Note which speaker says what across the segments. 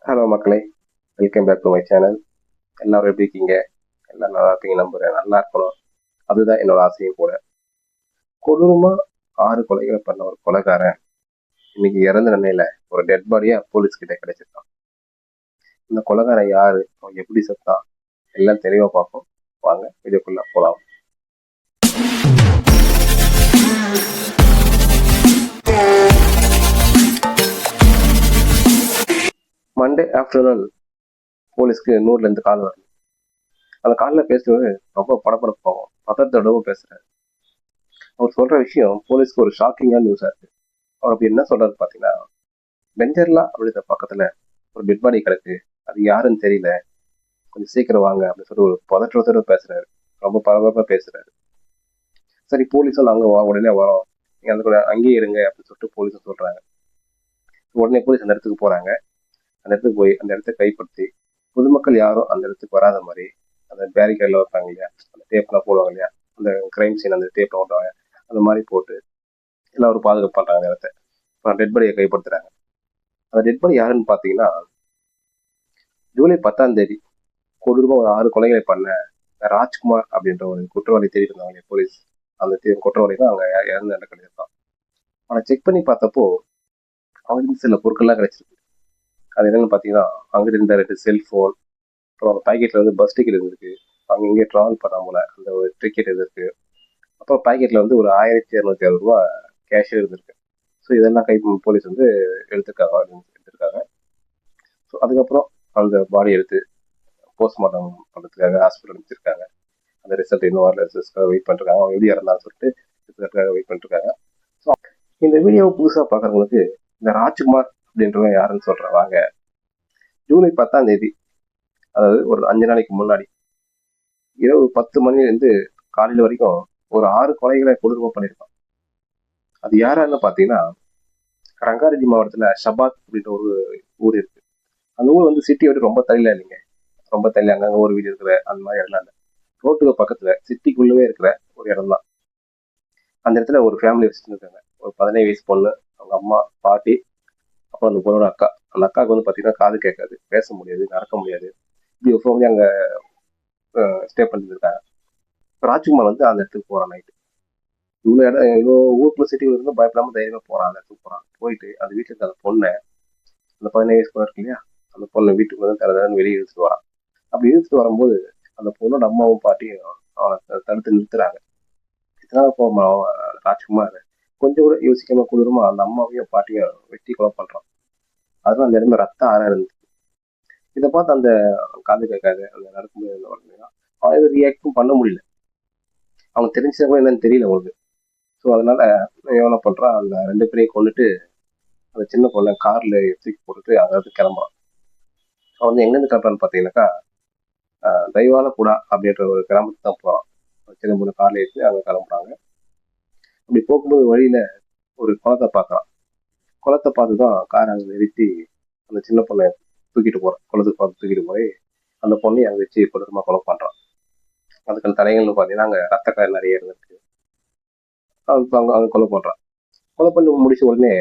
Speaker 1: Hello மக்களே, welcome back to my channel. எல்லாரும் எப்படி இருக்கீங்க? எல்லாம் நல்லா இருப்பீங்க நம்புறேன். நல்லா இருக்கணும், அதுதான் என்னோட ஆசையும் கூட. கொடூரமா 6 கொலைகளை பண்ண ஒரு கொலைகாரன் இன்னைக்கு இறந்த நிலையில ஒரு டெட் பாடியா போலீஸ் கிட்ட கிடைச்சிருக்கான். இந்த கொலைகாரன் யாரு, அவன் எப்படி செத்தான், எல்லாம் தெளிவா பார்ப்போம். வாங்க வீடியோக்குள்ள போலாம். மண்டே ஆஃப்டர்நூன் போலீஸ்க்கு 100ல கால் வருது. அந்த காலில் பேசுறது ரொம்ப படப்படப்பாகும், பதத்தோடவும் பேசுறாரு. அவர் சொல்ற விஷயம் போலீஸ்க்கு ஒரு ஷாக்கிங்கான நியூஸா இருக்கு. அவர் அப்படி என்ன சொல்றாரு பாத்தீங்கன்னா, பெஞ்சர்லா அப்படின்ற பக்கத்துல ஒரு டெட் பாடி கிடக்கு, அது யாருன்னு தெரியல, கொஞ்சம் சீக்கிரம் வாங்க அப்படின்னு சொல்லி ஒரு பதற்றத்தோட பேசுறாரு. ரொம்ப பரபரப்பா பேசுறாரு. சரி, போலீஸும் நாங்க உடனே வரோம், நீங்க அந்த கூட அங்கேயே இருங்க அப்படின்னு சொல்லிட்டு போலீஸும் சொல்றாங்க. உடனே போலீஸ் அந்த இடத்துக்கு போறாங்க. அந்த இடத்துக்கு போய் அந்த இடத்த கைப்பற்றி பொதுமக்கள் யாரும் அந்த இடத்துக்கு வராத மாதிரி அந்த பேரிகேட்ல வைப்பாங்க இல்லையா, அந்த டேப்லாம் போடுவாங்க இல்லையா, அந்த கிரைம் சீன் அந்த டேப்ல ஓட்டுவாங்க, அந்த மாதிரி போட்டு எல்லாம் ஒரு பாதுகாப்பு பண்றாங்க அந்த இடத்த. டெட் பாடியை கைப்படுத்துறாங்க. அந்த டெட் பாடி யாருன்னு பாத்தீங்கன்னா, ஜூலை 10 கொடூரமா ஒரு 6 கொலைகளை பண்ண ராஜ்குமார் அப்படின்ற ஒரு குற்றவாளி தேடி இருந்தாங்க போலீஸ். அந்த குற்றவாளி தான் அவங்க இறந்து இடம் கிடைச்சிருக்கான். ஆனா செக் பண்ணி பார்த்தப்போ அவங்களுக்கு சில பொருட்கள்லாம் கிடைச்சிருக்கு. அது என்னன்னு பாத்தீங்கன்னா, அங்க இருந்த 2 செல்போன், அப்புறம் பாக்கெட்ல வந்து பஸ் டிக்கெட் இருந்திருக்கு, அவங்க இங்கே டிராவல் பண்ணாமல அந்த ஒரு டிக்கெட் இருக்கு, அப்புறம் பாக்கெட்ல வந்து ஒரு 1260 ரூபா கேஷ் இருந்திருக்கு. ஸோ இதெல்லாம் போலீஸ் வந்து எடுத்திருக்காங்க. ஸோ அதுக்கப்புறம் அந்த பாடி எடுத்து போஸ்ட்மார்ட்டம் பண்ணுறதுக்காக ஹாஸ்பிட்டல் அனுப்பிச்சிருக்காங்க. அந்த ரிசல்ட் இன்னும் வரல, ரிசல்ட்ஸ்க்காக வெயிட் பண்ணிருக்காங்க. அவங்க எப்படி இறந்தாலும் சொல்லிட்டு ரிசல்ட்காக வெயிட் பண்ணிருக்காங்க. ஸோ இந்த வீடியோவை புதுசாக பார்க்குறவங்களுக்கு இந்த ராஜ்குமார் அப்படின்றவங்க யாருன்னு சொல்கிறேன் வாங்க. ஜூலை 10, அதாவது ஒரு 5 நாளைக்கு முன்னாடி இரவு 10 மணிலேருந்து காலையில் வரைக்கும் ஒரு 6 கொலைகளை கொடூரமாக பண்ணியிருக்கான். அது யாரான்னு பார்த்தீங்கன்னா, ரங்காரெட்டி மாவட்டத்தில் ஷபாத் அப்படின்ற ஒரு ஊர் இருக்கு. அந்த ஊர் வந்து சிட்டியை விட்டு ரொம்ப தள்ளில இல்லைங்க, ரொம்ப தள்ளி அங்கங்கே ஒரு வீடு இருக்கிற அந்த மாதிரி இடம்லாம் இல்லை. ரோட்டுக்கு பக்கத்துல சிட்டிக்குள்ளவே இருக்கிற ஒரு இடம் தான். அந்த இடத்துல ஒரு ஃபேமிலி வச்சுட்டு இருக்காங்க. ஒரு 17 வயசு பொண்ணு, அவங்க அம்மா, பாட்டி, அப்புறம் அந்த பொண்ணோட அக்கா. அந்த அக்காவுக்கு வந்து பாத்தீங்கன்னா காது கேட்காது, பேச முடியாது, நடக்க முடியாது. இப்படி ஒரு ஃபேமிலி அங்க ஸ்டே பண்ணிட்டு இருக்காங்க. ராஜ்குமார் வந்து அந்த இடத்துக்கு போறான் நைட்டு. இவ்வளோ ஊருக்குள்ள சிட்டிக்குள்ள இருந்து பயப்படாம தைரியமா போறான். அந்த இடத்துக்கு போறான். போயிட்டு அந்த வீட்டுல இருக்க அந்த பொண்ணை, அந்த 17 வயசு பொண்ணு இருக்கு இல்லையா, அந்த பொண்ணை வீட்டுக்கு வந்து தரதான்னு வெளியே இழுத்துட்டு வரான். அப்படி இழுத்துட்டு வரும்போது அந்த பொண்ணோட அம்மாவும் பாட்டியும் அவனை தடுத்து நிறுத்துறாங்க. இதனால ராஜ்குமார் கொஞ்சம் கூட யோசிக்காம கொடூரமா அந்த அம்மாவையும் பாட்டியும் வெட்டி கொலை பண்றான். அதனால அந்த இடமே ரத்த ஆறா இருந்துச்சு. இதை பார்த்து அந்த காது கேட்காது, அந்த நடக்க முடியாது, அவன் எதுவும் ரியாக்டும் பண்ண முடியல. அவன் தெரிஞ்சா கூட என்னன்னு தெரியல அவனுக்கு. ஸோ அதனால என்ன பண்றான், அந்த 2 பேரையும் கொண்டுட்டு அந்த சின்ன பொண்ணை கார்ல தூக்கி போட்டுட்டு அதாவது கிளம்புறான். அவன் வந்து எங்கேருந்து கிளம்புறான்னு பார்த்தீங்கன்னாக்கா, தைவால கூடா அப்படின்ற ஒரு கிராமத்துக்கு தான் போறான். சின்ன பொண்ணு கார்ல ஏற்றி அங்கே கிளம்புறாங்க. அப்படி போகும்போது வழியில ஒரு குளத்தை பார்க்கலாம். குளத்தை பார்த்துதான் காரை அங்கே நிறுத்தி அந்த சின்ன பொண்ணை தூக்கிட்டு போறான். குளத்துக்கு பார்த்து தூக்கிட்டு போய் அந்த பொண்ணை அங்கே வச்சு கொடூரமா கொலை பண்றான். அதுக்கான தடைகள்னு பார்த்தீங்கன்னா அங்கே ரத்தக்காய் நிறைய இருந்திருக்கு. அங்கே அங்கே கொலை பண்றான். கொலை பண்ணி முடிச்ச உடனே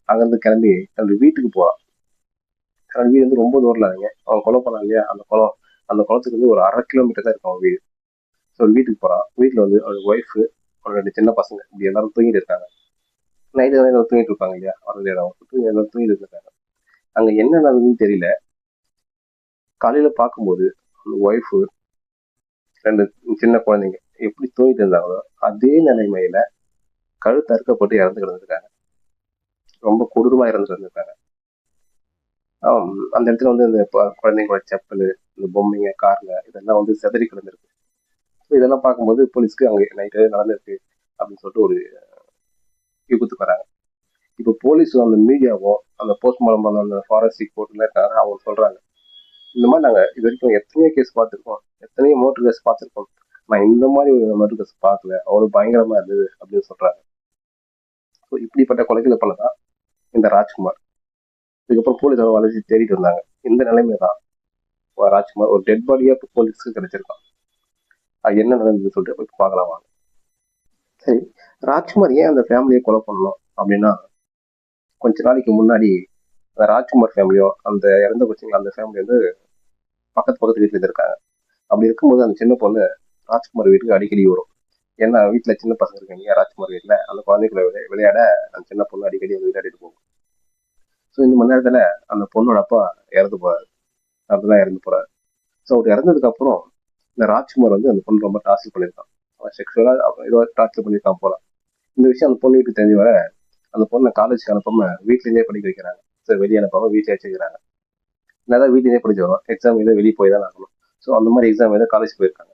Speaker 1: அங்கேருந்து கிளம்பி தன்னுடைய வீட்டுக்கு போறான். அவன் வீடு வந்து ரொம்ப தூரம் இல்லைங்க, அவன் கொலை பண்ணான் இல்லையா அந்த குளம், அந்த குளத்துக்கு வந்து ஒரு 1/2 கிலோமீட்டர் தான் இருக்கும் அவன் வீடு. ஸோ வீட்டுக்கு போறான். வீட்டில் வந்து அவனோட ஒய்ஃபு, அவனோட 2 சின்ன பசங்க இப்படி எல்லாரும் தூங்கிட்டு இருக்காங்க. நைட்டு எல்லாரும் தூங்கிட்டு இருப்பாங்க இல்லையா, வரது இடம் எல்லாரும் தூங்கிட்டு இருக்காங்க. அங்க என்ன நடந்ததுன்னு தெரியல. காலையில பார்க்கும்போது அந்த ஒய்ஃபு, 2 சின்ன குழந்தைங்க எப்படி தூங்கிட்டு இருந்தாங்களோ அதே நிலைமையில கழுத்து அறுக்கப்பட்டு இறந்து கிடந்திருக்காங்க. ரொம்ப கொடூரமா இறந்து கிடந்திருக்காங்க. அந்த இடத்துல வந்து இந்த குழந்தைங்களோட செப்பல், இந்த பொம்மைங்க, கார்ல இதெல்லாம் வந்து செதறி கிடந்திருக்கு. இதெல்லாம் பார்க்கும்போது போலீஸ்க்கு அங்கே நைட்டு நடந்திருக்கு அப்படின்னு சொல்லிட்டு ஒரு விபத்துக்கு வராங்க. இப்போ போலீஸ் அந்த மீடியாவும் அந்த போஸ்ட்மார்டம் பண்ண அந்த ஃபாரன்சிக் கோர்ட்ல இருக்காங்க. அவங்க சொல்றாங்க, இந்த மாதிரி நாங்க இது வரைக்கும் எத்தனையோ கேஸ் பார்த்துருக்கோம், எத்தனையோ மோட்டர் கேஸ் பார்த்துருக்கோம், நான் இந்த மாதிரி ஒரு மோட்டர் கேஸ் பார்க்கல, அவ்வளவு பயங்கரமா இருந்தது அப்படின்னு சொல்றாங்க. ஸோ இப்படிப்பட்ட கொலைகளை பண்ணதான் இந்த ராஜ்குமார். இதுக்கப்புறம் போலீஸ் அவரை வளைச்சு தேடிட்டு இருந்தாங்க. இந்த நிலைமை தான் ராஜ்குமார் ஒரு டெட் பாடியா போலீஸ்க்கு கிடைச்சிருக்கான். அது என்ன நடந்ததுன்னு சொல்லிட்டு போய் பார்க்கலாம் வாங்க. சரி, ராஜ்குமார் ஏன் அந்த ஃபேமிலியை கொலை பண்ணணும் அப்படின்னா, கொஞ்ச நாளைக்கு முன்னாடி அந்த ராஜ்குமார் ஃபேமிலியும் அந்த இறந்த பட்சங்களா அந்த ஃபேமிலி வந்து பக்கத்து வீட்டுல இருக்காங்க. அப்படி இருக்கும்போது அந்த சின்ன பொண்ணு ராஜ்குமார் வீட்டுக்கு அடிக்கடி வரும். ஏன்னா வீட்டுல சின்ன பசங்க இருக்காங்க ராஜ்குமார் வீட்டுல, அந்த குழந்தைகளை விளையாட அந்த சின்ன பொண்ணு அடிக்கடி வந்து விளையாடிட்டு போகும். ஸோ இந்த மணி நேரத்துல அந்த பொண்ணோட அப்பா இறந்து போறாரு. அப்படிதான் இறந்து போறாரு. ஸோ அவர் இறந்ததுக்கு அப்புறம் இந்த ராஜ்குமார் வந்து அந்த பொண்ணு ரொம்ப டார்ச்சர் பண்ணியிருக்கான். அவன் செக்ஷுவலா ஏதோ டார்ச்சர் பண்ணியிருக்கான் போல. இந்த விஷயம் அந்த பொண்ணு வீட்டுக்கு தெரிஞ்சு வர அந்த பொண்ணை காலேஜுக்கு அனுப்பாம வீட்லேருந்தே படிக்க வைக்கிறாங்க. சரி வெளியே அனுப்பாம வீட்டிலே வச்சுக்கிறாங்க. என்னதான் வீட்டிலேயே படிச்சோம், எக்ஸாம் எழுத வெளியே போய் தான் ஆகணும். ஸோ அந்த மாதிரி எக்ஸாம் எழுத காலேஜ் போயிருக்காங்க.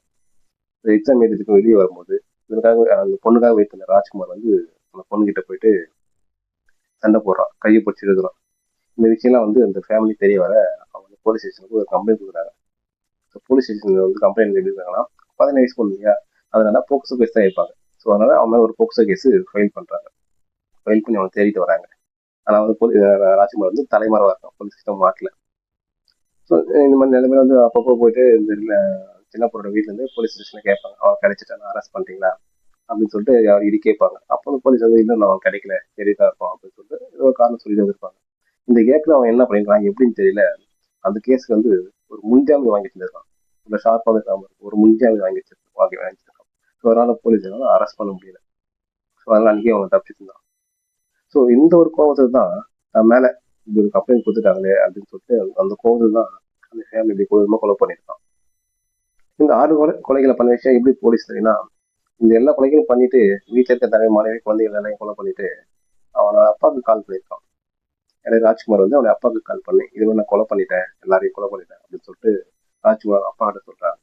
Speaker 1: எக்ஸாம் எழுதிட்டு வெளியே வரும்போது இதற்காக அந்த பொண்ணுக்காக வெயிட் பண்ண ராஜ்குமார் வந்து அந்த பொண்ணுகிட்ட போயிட்டு சண்டை போடுறான், கையை பிடிச்சி எழுதுறான். இந்த விஷயம்லாம் வந்து அந்த ஃபேமிலி தெரிய வர அவங்க போலீஸ் ஸ்டேஷனுக்கு ஒரு கம்ப்ளைண்ட் கொடுக்குறாங்க. போலீஸ் ஸ்டேஷன்ல வந்து கம்ப்ளைண்ட் எழுதிருக்காங்கன்னா 17 வயசு பொண்ணு இல்லையா, அதனால போக்சோ கேஸ் தான் வைப்பாங்க. ஸோ அதனால அவங்க ஒரு போக்சோ கேஸ் ஃபைல் பண்றாங்க. ஃபைல் பண்ணி அவங்க தேடிட்டு வராங்க. ஆனா வந்து ராஜ்குமார் வந்து தலைமறைவா இருக்கான், போலீஸ் சிஸ்டம் மாட்டல. ஸோ இந்த மாதிரி நிலைமையில வந்து அப்பப்போ போயிட்டு இந்த சின்ன பொண்ணோட வீட்டுல இருந்து போலீஸ் ஸ்டேஷன்ல கேட்பாங்க, அவன் கிடைச்சிட்டாங்க அரெஸ்ட் பண்ணிட்டீங்களா அப்படின்னு சொல்லிட்டு அவர் இடி கேட்பாங்க. அப்போ வந்து போலீஸ் வந்து இன்னும் அவன் கிடைக்கல, சரிதான் இருப்பான் அப்படின்னு சொல்லிட்டு ஏதோ ஒரு காரணம் சொல்லிட்டு வந்திருப்பாங்க. இந்த கேப்ல அவன் என்ன பண்ணிருக்கான் எப்படின்னு தெரியல, அந்த கேஸுக்கு வந்து ஒரு முன்ஜாமீன் வாங்கிட்டு இருந்திருக்கான். இந்த ஷார்ப்பாக இருக்காம ஒரு முன்ஜாமீன் வாங்கிச்சிருக்கான். ஸோ அதனால போலீஸ் அரெஸ்ட் பண்ண முடியல. ஸோ அதனால அன்னைக்கே அவன் தப்பிச்சுட்டு இருந்தான். ஸோ இந்த ஒரு கோபத்தில் தான் மேல இது ஒரு கம்ப்ளைண்ட் கொடுத்துட்டாங்களே அப்படின்னு சொல்லிட்டு அந்த கோபத்தில் தான் அந்த ஃபேமிலி இப்படி கொடூரமா கொலை பண்ணியிருக்கான். இந்த 6 கொலைகளை பண்ண விஷயம் எப்படி போலீஸ் தெரியும்னா, இந்த எல்லா கொலைகளும் பண்ணிட்டு வீட்டில் இருக்க தனி மனைவி குழந்தைகள் எல்லாம் கொலை பண்ணிட்டு அவனோட அப்பாவுக்கு கால் பண்ணியிருக்கான். எனக்கு ராஜ்குமார் வந்து அவனோட அப்பாவுக்கு கால் பண்ணி இது மாதிரி நான் கொலை பண்ணிட்டேன், எல்லாரையும் கொலை பண்ணிட்டேன் அப்படின்னு சொல்லிட்டு ராஜ்குமார் அப்பா கிட்ட சொல்றாங்க.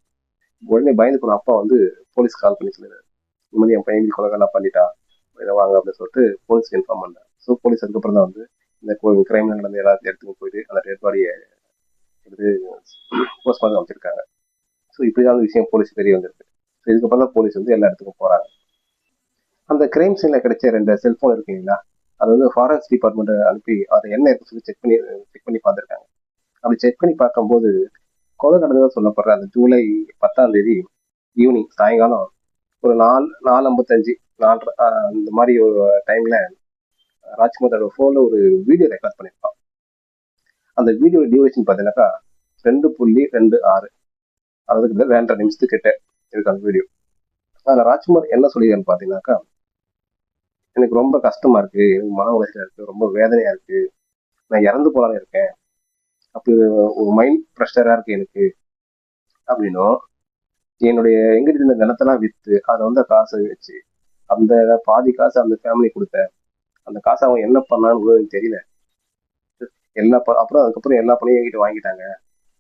Speaker 1: உடனே பயந்து போன அப்பா வந்து போலீஸ் கால் பண்ணி சொல்லிடுறாரு, இந்த மாதிரி என் பையன் கொலைகள்லாம் பண்ணிட்டான், இதை வாங்க அப்படின்னு சொல்லிட்டு போலீஸ்க்கு இன்ஃபார்ம் பண்ணேன். ஸோ போலீஸ் அதுக்கப்புறம் தான் வந்து இந்த கிரைம் நடந்த எல்லா இடத்துக்கும் போயிட்டு அந்த டெட் பாடியை எடுத்து போஸ்ட்மார்ட்டம் அமைச்சிருக்காங்க. ஸோ இப்படிதான் விஷயம் போலீஸ் தெரிய வந்திருக்கு. ஸோ இதுக்கப்புறம் தான் போலீஸ் வந்து எல்லா இடத்துக்கும் போறாங்க. அந்த கிரைம் சீன்ல கிடைச்ச 2 செல்போன் இருக்குங்களா, அது வந்து ஃபாரன்ஸ் டிபார்ட்மெண்ட் அனுப்பி அதை என்ன இருக்குன்னு சொல்லி செக் பண்ணி பார்த்துருக்காங்க. அப்படி செக் பண்ணி பார்க்கும்போது கொலை நடந்ததாக சொல்லப்படுற அந்த ஜூலை 10ஆம் தேதி ஈவினிங் சாயங்காலம் ஒரு 4:55 4 இந்த மாதிரி ஒரு டைம்ல ராஜ்குமாரோட போன்ல ஒரு வீடியோ ரெக்கார்ட் பண்ணியிருப்பான். அந்த வீடியோ டியூரேஷன் பார்த்தீங்கன்னாக்கா 2.26, அதாவது 2.5 நிமிஷத்துக்கிட்ட இருக்கு அந்த வீடியோ. அதில் ராஜ்குமார் என்ன சொல்லியிருக்கான்னு பார்த்தீங்கன்னாக்கா, எனக்கு ரொம்ப கஷ்டமா இருக்கு, எனக்கு மன உளைச்சலா இருக்கு, ரொம்ப வேதனையா இருக்கு, நான் இறந்து போலான்னு இருக்கேன், அப்படி ஒரு மைண்ட் ப்ரெஷரா இருக்கு எனக்கு அப்படின்னும், என்னுடைய எங்கிட்ட இருந்த நிலத்தெல்லாம் வித்து அதை வந்து காசை வச்சு அந்த பாதி காசு அந்த ஃபேமிலி கொடுத்தேன், அந்த காசை அவன் என்ன பண்ணான்னு எனக்கு தெரியல, அப்புறம் அதுக்கப்புறம் எல்லா பணையும் என்கிட்ட வாங்கிட்டாங்க,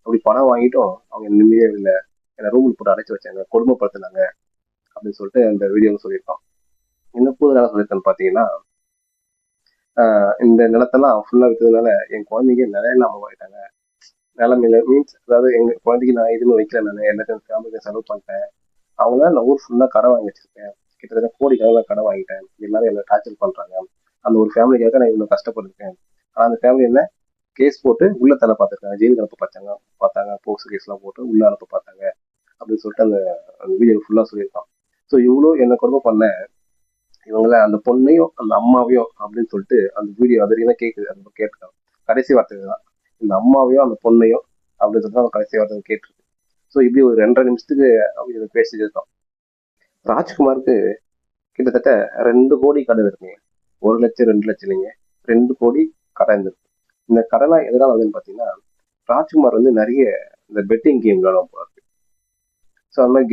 Speaker 1: அப்படி பணம் வாங்கிட்டும் அவங்க நிம்மதியே இல்லை, என்னை ரூமில் போட்டு அடைச்சி வச்சாங்க, கொடுமைப்படுத்தினாங்க அப்படின்னு சொல்லிட்டு அந்த வீடியோவில் சொல்லியிருக்கான். இன்னும் கூடுதலாக சொல்லியிருக்கேன்னு பார்த்தீங்கன்னா, இந்த நிலத்தெல்லாம் ஃபுல்லா வித்ததுனால என் குழந்தைங்க நிலம் இல்லாம போயிட்டாங்க. நிலம் இல்லை மீன்ஸ் அதாவது எங்க குழந்தைக்கு நான் எதுவுமே வைக்கல, நான் எல்லாத்தையும் ஃபேமிலிக்கு செலவு பண்ணிட்டேன், அவங்க நான் ஊர் ஃபுல்லா கடை வாங்கி வச்சிருக்கேன், கிட்டத்தட்ட கோடிக்கணக்கில் கடை வாங்கிட்டேன், எல்லாரும் என்ன டார்ச்சர் பண்றாங்க, அந்த ஒரு ஃபேமிலிக்காக நான் இவ்வளவு கஷ்டப்பட்டிருக்கேன். ஆனா அந்த ஃபேமிலி என்ன கேஸ் போட்டு உள்ள தலை பார்த்துருக்காங்க, ஜெயிலுக்கு அனுப்ப பார்த்தாங்க, போக்சோ கேஸ் எல்லாம் போட்டு உள்ள அனுப்ப பார்த்தாங்க அப்படின்னு சொல்லிட்டு அந்த வீடியோ ஃபுல்லா சொல்லியிருக்கான். ஸோ இவ்வளோ என்ன கொடுமை பண்ண இவங்கள அந்த பொண்ணையும் அந்த அம்மாவையும் அப்படின்னு சொல்லிட்டு அந்த வீடியோ அது வரைக்கும் தான் கேட்குது. அது கேட்டுருக்காங்க கடைசி வார்த்தை தான், இந்த அம்மாவையும் அந்த பொண்ணையும் அப்படின்னு சொல்லிட்டு அவன் கடைசி வார்த்தை கேட்டிருக்கு. ஸோ இப்படி ஒரு 2.5 நிமிஷத்துக்கு அவங்க பேசிட்டு இருக்கான். ராஜ்குமாருக்கு கிட்டத்தட்ட 2 கோடி கடன் இருக்குங்க. 1 லட்சம் 2 லட்சம் இல்லைங்க, 2 கோடி கடன் இருந்திருக்கு. இந்த கடனா எதனால வந்து பாத்தீங்கன்னா, ராஜ்குமார் வந்து நிறைய இந்த பெட்டிங் கேம் விளையாடும் போல இருக்கு. ஸோ அந்த மாதிரி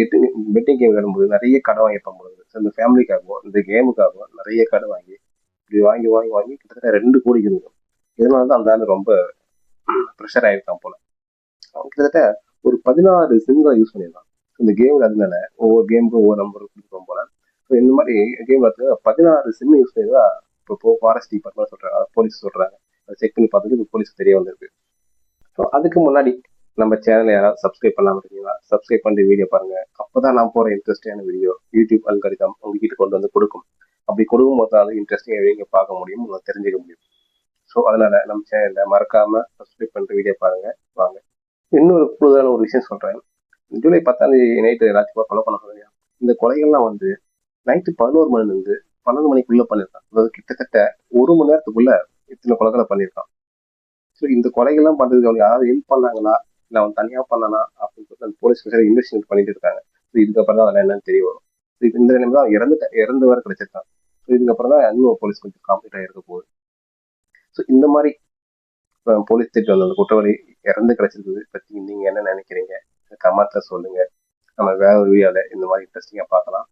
Speaker 1: பெட்டிங் கேம் விளையாடும்போது நிறைய கடன் வாங்கியிருப்பான் போல இருக்கு. இந்த ஃபேமிலிக்காகவும் இந்த கேமுக்காகவும் நிறைய கடன் வாங்கி இப்படி வாங்கி வாங்கி வாங்கி கிட்டத்தட்ட 2 கோடி இருக்கும். இதனால தான் அந்த ஆள் ரொம்ப ப்ரெஷர் ஆயிருக்கான் போல. அவன் கிட்டத்தட்ட ஒரு 16 சிம்களை யூஸ் பண்ணியிருக்கான் இந்த கேம். அதனால ஒவ்வொரு கேமுக்கும் ஒவ்வொரு நம்பர் கொடுத்துருக்கோம் போல. ஸோ இந்த மாதிரி கேம் 16 சிம் யூஸ் பண்ணிதான் இப்போ ஃபாரஸ்ட் டிபார்ட்மெண்ட் சொல்றாங்க, போலீஸ் சொல்றாங்க. அதை செக் பண்ணி பார்த்துட்டு போலீஸ் தெரிய வந்திருக்கு. ஸோ அதுக்கு முன்னாடி நம்ம சேனலை யாராவது சப்ஸ்கிரைப் பண்ணாமல் இருக்கீங்களா, சப்ஸ்கிரைப் பண்ணி வீடியோ பாருங்க. அப்போதான் நான் போற இன்ட்ரெஸ்டிங்கான வீடியோ யூடியூப் அல்காரிதம் உங்ககிட்ட கொண்டு வந்து கொடுக்கும். அப்படி கொடுக்கும் போது அது இன்ட்ரெஸ்டிங்காக வீடியோ பார்க்க முடியும், உங்களுக்கு தெரிஞ்சுக்க முடியும். ஸோ அதனால நம்ம சேனலை மறக்காம சப்ஸ்கிரைப் பண்ணிட்டு வீடியோ பாருங்க. வாங்க இன்னொரு கூடுதலான ஒரு விஷயம் சொல்றேன். ஜூலை 10ஆம் தேதி நைட்டு ராஜ்குமார் கொலை பண்ண சொல்லுங்க. இந்த கொலைகள்லாம் வந்து நைட்டு 11 மணிலிருந்து 12 மணிக்குள்ள பண்ணியிருக்கான். அதாவது கிட்டத்தட்ட 1 மணி நேரத்துக்குள்ள இத்தனை கொலைகளை பண்ணியிருக்கான். ஸோ இந்த கொலைகள்லாம் பண்றதுக்கு அவங்க யாராவது ஹெல்ப் பண்ணாங்களா இல்லை அவன் தனியா பண்ணானா அப்படின்னு சொல்லிட்டு அந்த போலீஸ் இன்வெஸ்டிகேட் பண்ணிட்டு இருக்காங்க. ஸோ இதுக்கப்புறம் தான் அதெல்லாம் என்னன்னு தெரிய வரும். ஸோ இந்த நிலைமை தான் இறந்து வர கிடைச்சிருக்கான். ஸோ இதுக்கப்புறம் தான் இன்னும் போலீஸ் கொஞ்சம் காம்ப்ளீட்டாக இருக்க போகுது. ஸோ இந்த மாதிரி போலீஸ் திட்டு வந்த அந்த குற்றவாளி இறந்து கிடைச்சிருக்குது பத்தி நீங்க என்ன நினைக்கிறீங்க? கமெண்ட்ல சொல்லுங்க. நம்ம வேற ஒரு வீடியோல இந்த மாதிரி இன்ட்ரெஸ்டிங்கா பார்க்கலாம்.